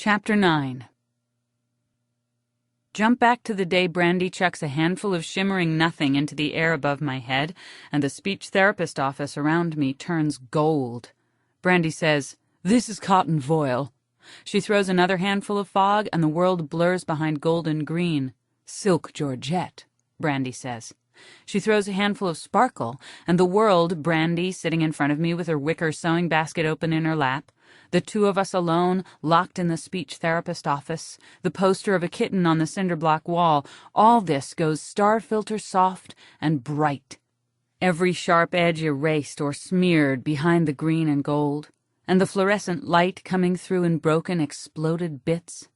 Chapter 9. Jump back to the day Brandy chucks a handful of shimmering nothing into the air above my head, and the speech therapist office around me turns gold. Brandy says, "This is cotton voile." She throws another handful of fog, and the world blurs behind golden green. "Silk Georgette," Brandy says. She throws a handful of sparkle, and the world, Brandy sitting in front of me with her wicker sewing basket open in her lap, the two of us alone, locked in the speech therapist office, the poster of a kitten on the cinder block wall, all this goes star filter soft and bright. Every sharp edge erased or smeared behind the green and gold, and the fluorescent light coming through in broken, exploded bits.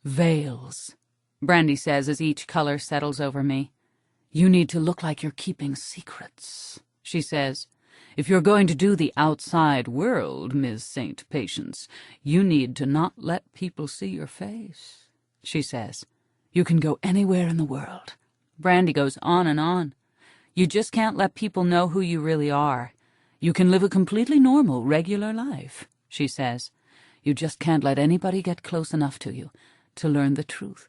"Veils," Brandy says as each color settles over me. "You need to look like you're keeping secrets," she says. "If you're going to do the outside world, Ms. St. Patience, you need to not let people see your face," she says. "You can go anywhere in the world." Brandy goes on and on. "You just can't let people know who you really are. You can live a completely normal, regular life," she says. "You just can't let anybody get close enough to you to learn the truth.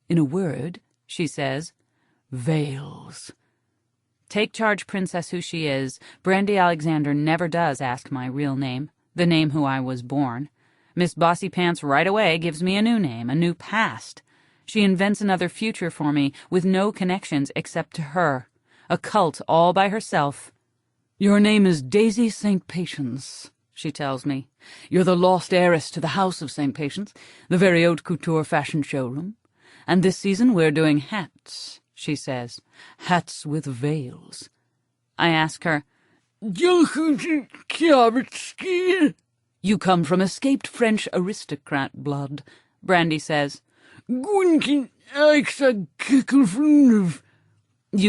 In a word," she says, "veils." Take charge princess who she is, Brandy Alexander never does ask my real name, the name who I was born. Miss Bossy Pants right away gives me a new name, a new past. She invents another future for me with no connections except to her, a cult all by herself. "Your name is Daisy St. Patience," she tells me. "You're the lost heiress to the House of St. Patience, the very haute couture fashion showroom. And this season we're doing hats," she says. "Hats with veils." I ask her, "You come from escaped French aristocrat blood," Brandy says. "You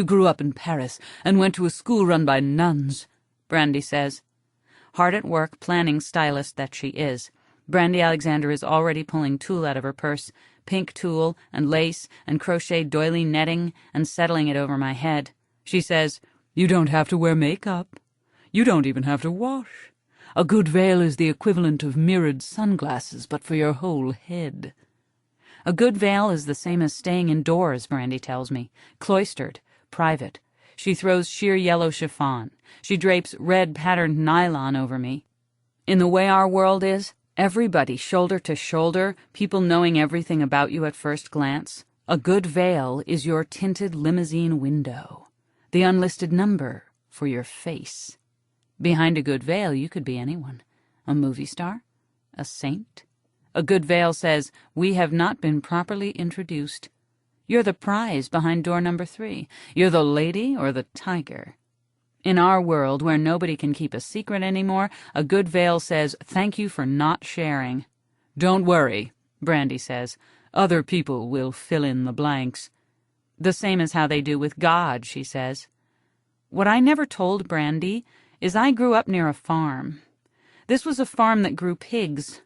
grew up in Paris and went to a school run by nuns," Brandy says. Hard at work, planning stylist that she is, Brandy Alexander is already pulling tulle out of her purse, pink tulle and lace and crochet doily netting, and settling it over my head. She says, "You don't have to wear makeup. You don't even have to wash. A good veil is the equivalent of mirrored sunglasses, but for your whole head." A good veil is the same as staying indoors, Brandy tells me. Cloistered, private. She throws sheer yellow chiffon. She drapes red patterned nylon over me. In the way our world is, everybody shoulder to shoulder, people knowing everything about you at first glance, a good veil is your tinted limousine window, the unlisted number for your face. Behind a good veil you could be anyone, a movie star, a saint. A good veil says, "We have not been properly introduced. You're the prize behind door number 3. You're the lady or the tiger." In our world, where nobody can keep a secret anymore, a good veil says, "Thank you for not sharing." "Don't worry," Brandy says. "Other people will fill in the blanks." The same as how they do with God, she says. What I never told Brandy is I grew up near a farm. This was a farm that grew pigs.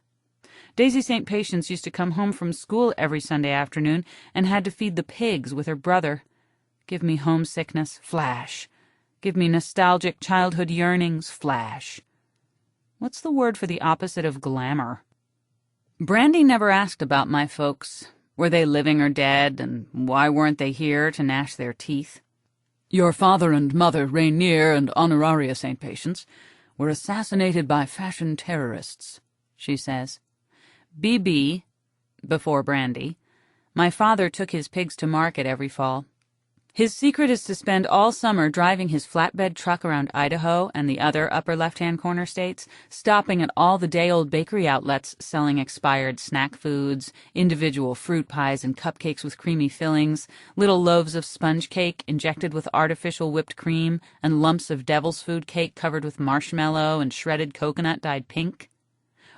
Daisy St. Patience used to come home from school every Sunday afternoon and had to feed the pigs with her brother. Give me homesickness, flash. Give me nostalgic childhood yearnings, flash. What's the word for the opposite of glamour? Brandy never asked about my folks. Were they living or dead, and why weren't they here to gnash their teeth? "Your father and mother, Rainier and Honoraria St. Patience, were assassinated by fashion terrorists," she says. BB, before Brandy, my father took his pigs to market every fall. His secret is to spend all summer driving his flatbed truck around Idaho and the other upper left-hand corner states, stopping at all the day-old bakery outlets selling expired snack foods, individual fruit pies and cupcakes with creamy fillings, little loaves of sponge cake injected with artificial whipped cream, and lumps of devil's food cake covered with marshmallow and shredded coconut dyed pink.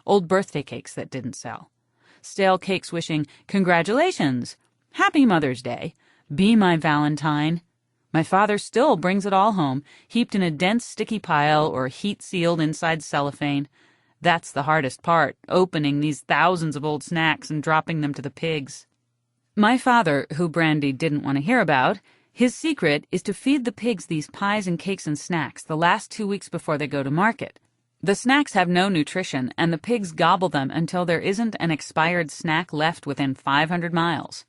Old birthday cakes that didn't sell. Stale cakes wishing, "Congratulations! Happy Mother's Day! Be my Valentine." My father still brings it all home, heaped in a dense sticky pile or heat-sealed inside cellophane. That's the hardest part, opening these thousands of old snacks and dropping them to the pigs. My father, who Brandy didn't want to hear about, his secret is to feed the pigs these pies and cakes and snacks the last 2 weeks before they go to market. The snacks have no nutrition, and the pigs gobble them until there isn't an expired snack left within 500 miles.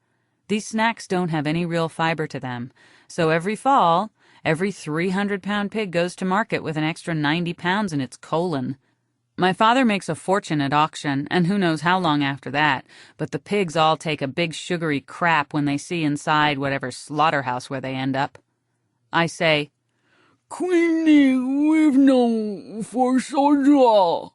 These snacks don't have any real fiber to them, so every fall, every 300-pound pig goes to market with an extra 90 pounds in its colon. My father makes a fortune at auction, and who knows how long after that, but the pigs all take a big sugary crap when they see inside whatever slaughterhouse where they end up. I say, "Queenie, we've no for soldier."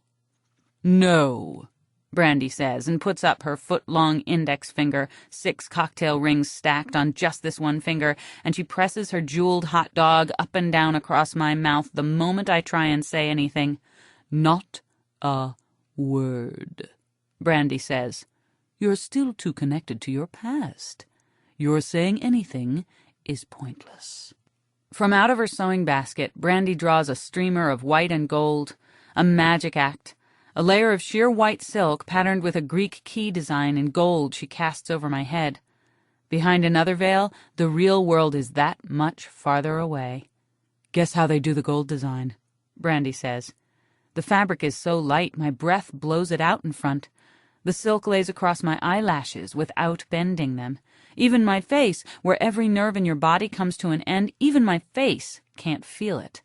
"No," Brandy says, and puts up her foot-long index finger, 6 cocktail rings stacked on just this one finger, and she presses her jeweled hot dog up and down across my mouth the moment I try and say anything. "Not a word," Brandy says. "You're still too connected to your past. Your saying anything is pointless." From out of her sewing basket, Brandy draws a streamer of white and gold, a magic act, a layer of sheer white silk patterned with a Greek key design in gold she casts over my head. Behind another veil, the real world is that much farther away. "Guess how they do the gold design," Brandy says. The fabric is so light my breath blows it out in front. The silk lays across my eyelashes without bending them. Even my face, where every nerve in your body comes to an end, even my face can't feel it.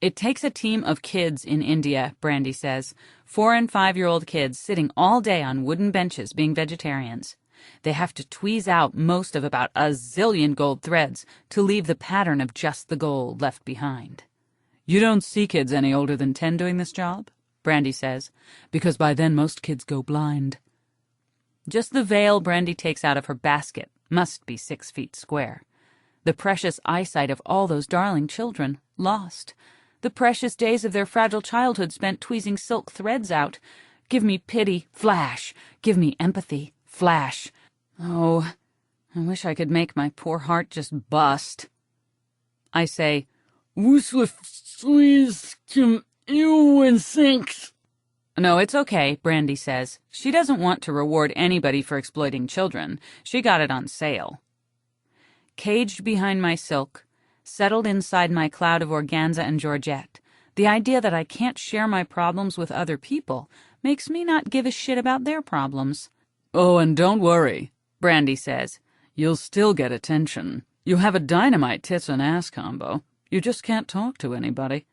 "It takes a team of kids in India," Brandy says, 4- and 5-year-old kids sitting all day on wooden benches being vegetarians. They have to tweeze out most of about a zillion gold threads to leave the pattern of just the gold left behind. "You don't see kids any older than 10 doing this job," Brandy says, "because by then most kids go blind." Just the veil Brandy takes out of her basket must be 6 feet square. The precious eyesight of all those darling children, lost. The precious days of their fragile childhood spent tweezing silk threads out. Give me pity, flash. Give me empathy, flash. Oh, I wish I could make my poor heart just bust. I say, "Please, can you and thanks." "No, it's okay," Brandy says. She doesn't want to reward anybody for exploiting children. She got it on sale. Caged behind my silk, settled inside my cloud of organza and georgette, the idea that I can't share my problems with other people makes me not give a shit about their problems. "Oh, and don't worry," Brandy says. "You'll still get attention. You have a dynamite tits and ass combo. You just can't talk to anybody."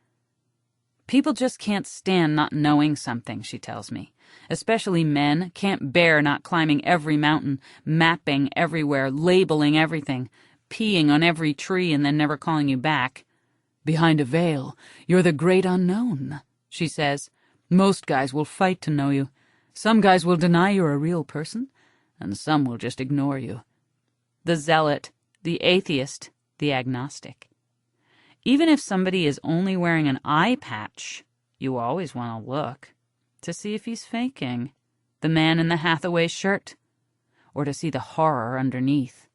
People just can't stand not knowing something, she tells me. Especially men can't bear not climbing every mountain, mapping everywhere, labeling everything, peeing on every tree and then never calling you back. "Behind a veil, you're the great unknown," she says. "Most guys will fight to know you. Some guys will deny you're a real person, and some will just ignore you." The zealot, the atheist, the agnostic. Even if somebody is only wearing an eye patch, you always want to look to see if he's faking, the man in the Hathaway shirt, or to see the horror underneath.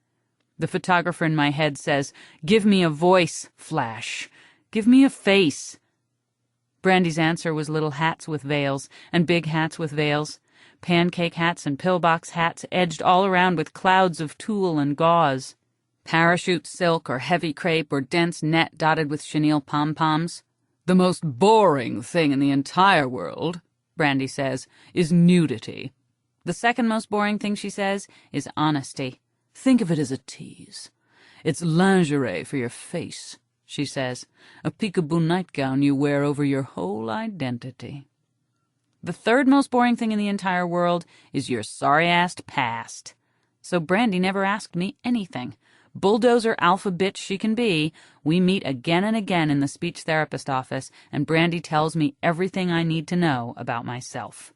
The photographer in my head says, "Give me a voice, Flash. Give me a face." Brandy's answer was little hats with veils, and big hats with veils, pancake hats and pillbox hats edged all around with clouds of tulle and gauze. Parachute silk or heavy crepe or dense net dotted with chenille pom-poms. "The most boring thing in the entire world," Brandy says, "is nudity. The second most boring thing, she says, is honesty. Think of it as a tease. It's lingerie for your face," she says, "a peekaboo nightgown you wear over your whole identity." The third most boring thing in the entire world is your sorry-ass past. So Brandy never asked me anything. Bulldozer alpha bitch she can be, we meet again and again in the speech therapist office, and Brandy tells me everything I need to know about myself.